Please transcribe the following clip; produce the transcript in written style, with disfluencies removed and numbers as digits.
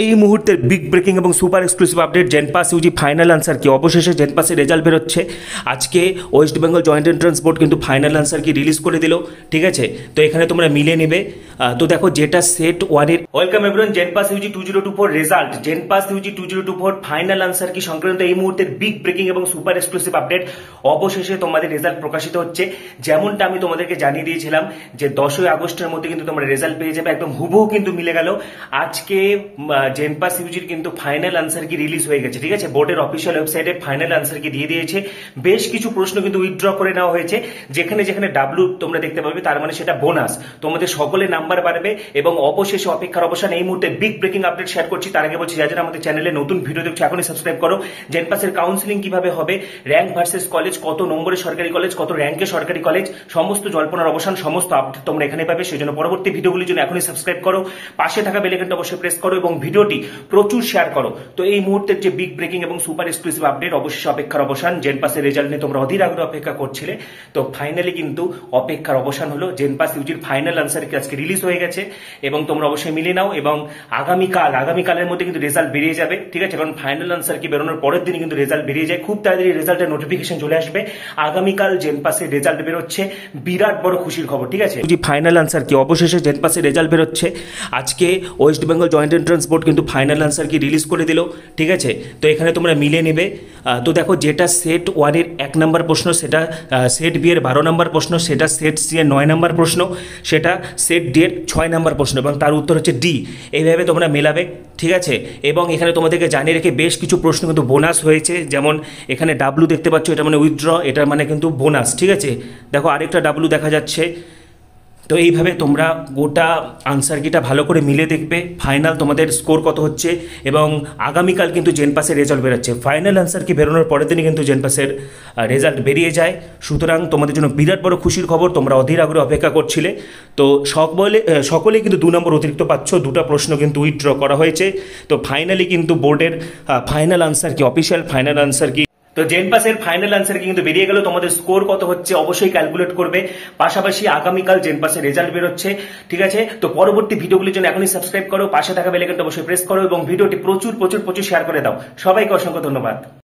এই মুহূর্তের big breaking এবং super exclusive update জেনপাস Yuji final answer কি অবশেষে জেনপাসের রেজাল্ট বেরোচ্ছে। আজকে West Bengal joint entrance board কিন্তু ফাইনাল আনসার কি রিলিজ করে দিল, ঠিক আছে। তো এখানে তোমরা মিলে নেবে। তো দেখো যেটা সেট ওয়ানের welcome everyone, জেনপাস Yuji 2024 result, জেনপাস Yuji 2024 final answer কি সংক্রান্ত এই মুহূর্তের বিগ ব্রেকিং এবং সুপার এক্সক্লুসিভ আপডেট। অবশেষে তোমাদের রেজাল্ট প্রকাশিত হচ্ছে। যেমনটা আমি তোমাদেরকে জানিয়ে দিয়েছিলাম যে 10ই আগস্টের মধ্যে কিন্তু তোমরা রেজাল্ট পেয়ে যাবে, একদম হুবহু কিন্তু মিলে গেল। আজকে জেনপাস ইউজির কিন্তু ফাইনাল আনসার কি রিলিজ হয়ে গেছে, ঠিক আছে। বোর্ডের অফিসিয়াল ওয়েবসাইটে ফাইনাল আনসার কি দিয়ে দিয়েছে। বেশ কিছু প্রশ্ন কিন্তু উইথড্র করে নেওয়া হয়েছে, যেখানে যেখানে ডাব্লু তোমরা দেখতে পাবে তার মানে সেটা বোনাস, তোমাদের সকলের নাম্বার বাড়বে এবং অবশেষে অপেক্ষার অবসান। এই মুহূর্তে বিগ ব্রেকিং আপডেট শেয়ার করছি। তার আগে বলছি যারা আমাদের চ্যানেলে নতুন ভিডিও দেখছো এখনই সাবস্ক্রাইব করো। জেনপাসের কাউন্সিলিং কিভাবে হবে, র্যাঙ্ক ভার্সেস কলেজ, কত নম্বরে সরকারি কলেজ, কত র্যাঙ্কে সরকারি কলেজ, সমস্ত জল্পনার অবসান, সমস্ত আপডেট তোমরা এখানে পাবে। সেই জন্য পরবর্তী ভিডিওগুলির জন্য এখনই সাবস্ক্রাইব করো, পাশে থাকা বেল আইকনটা অবশ্যই প্রেস করো এবং ভিডিওটি প্রচুর শেয়ার করো। তো এই মুহূর্তের যে বিগ ব্রেকিং এবং সুপার এক্সক্লুসিভ আপডেট, অবশ্যই অপেক্ষার অবসান। জেনপাসের রেজাল্ট নিয়ে তোমরা অধীর আগ্রহে অপেক্ষা করছিলে, তো ফাইনালি কিন্তু অপেক্ষার অবসান হলো। জেনপাস ইউজির ফাইনাল আনসার কি আজকে রিলিজ হয়ে গেছে এবং তোমরা অবশ্যই মিলে নাও এবং আগামীকালের মধ্যে কিন্তু রেজাল্ট বেরিয়ে যাবে, ঠিক আছে। কারণ ফাইনাল আনসার কি বেরোনোর পরের দিনই কিন্তু রেজাল্ট বেরিয়ে যায়, খুব তাড়াতাড়ি রেজাল্টের নোটিফিকেশন চলে আসবে। আগামীকাল জেনপাসের রেজাল্ট বেরোচ্ছে, বিরাট বড় খুশির খবর, ঠিক আছে। ফাইনাল আনসার কি অবশেষে জেনপাসের রেজাল্ট বেরোচ্ছে। আজকে West Bengal joint entrance board কিন্তু ফাইনাল আনসার কি রিলিজ করে দিল, ঠিক আছে। তো এখানে তোমরা মিলে নেবে। তো দেখো যেটা সেট ওয়ানের 1 নম্বর প্রশ্ন, সেটা সেট বি এর 12 নম্বর প্রশ্ন, সেটা সেট সি এর 9 নম্বর প্রশ্ন, সেটা সেট ডি এর 6 নম্বর প্রশ্ন এবং তার উত্তর হচ্ছে ডি। এইভাবে তোমরা মেলাবে, ঠিক আছে। এবং এখানে তোমাদেরকে জানিয়ে রেখে বেশ কিছু প্রশ্ন কিন্তু বোনাস হয়েছে, যেমন এখানে ডাব্লু দেখতে পাচ্ছ, এটা মানে উইথড্র, এটা মানে কিন্তু বোনাস, ঠিক আছে। দেখো আরেকটা ডাব্লু দেখা যাচ্ছে। তো এইভাবে তোমরা গোটা আনসার কিটা ভালো করে মিলে দেখবে, ফাইনাল তোমাদের স্কোর কত হচ্ছে। এবং আগামীকাল কিন্তু জেনপাসের রেজাল্ট বেরোচ্ছে। ফাইনাল আনসার কি বেরোনোর পরের দিনই কিন্তু জেনপাসের রেজাল্ট বেরিয়ে যায়। সুতরাং তোমাদের জন্য বিরাট বড় খুশির খবর, তোমরা অধীর আগ্রহে অপেক্ষা করছিলে। তো সকলেই কিন্তু 2 নম্বর অতিরিক্ত পাচ্ছ, 2টা প্রশ্ন কিন্তু উইথড্র করা হয়েছে। তো ফাইনালি কিন্তু বোর্ডের ফাইনাল আনসার কি, অফিসিয়াল ফাইনাল আনসার কি, তো জেনপাসের ফাইনাল আনসার কিন্তু বেরিয়ে গেল। তোমাদের স্কোর কত হচ্ছে অবশ্যই ক্যালকুলেট করবে। পাশাপাশি আগামীকাল জেনপাসের রেজাল্ট বেরোচ্ছে, ঠিক আছে। তো পরবর্তী ভিডিওগুলির জন্য এখনই সাবস্ক্রাইব করো, পাশে থাকা বেল আইকনটা অবশ্যই প্রেস করো এবং ভিডিওটি প্রচুর শেয়ার করে দাও। সবাইকে অসংখ্য ধন্যবাদ।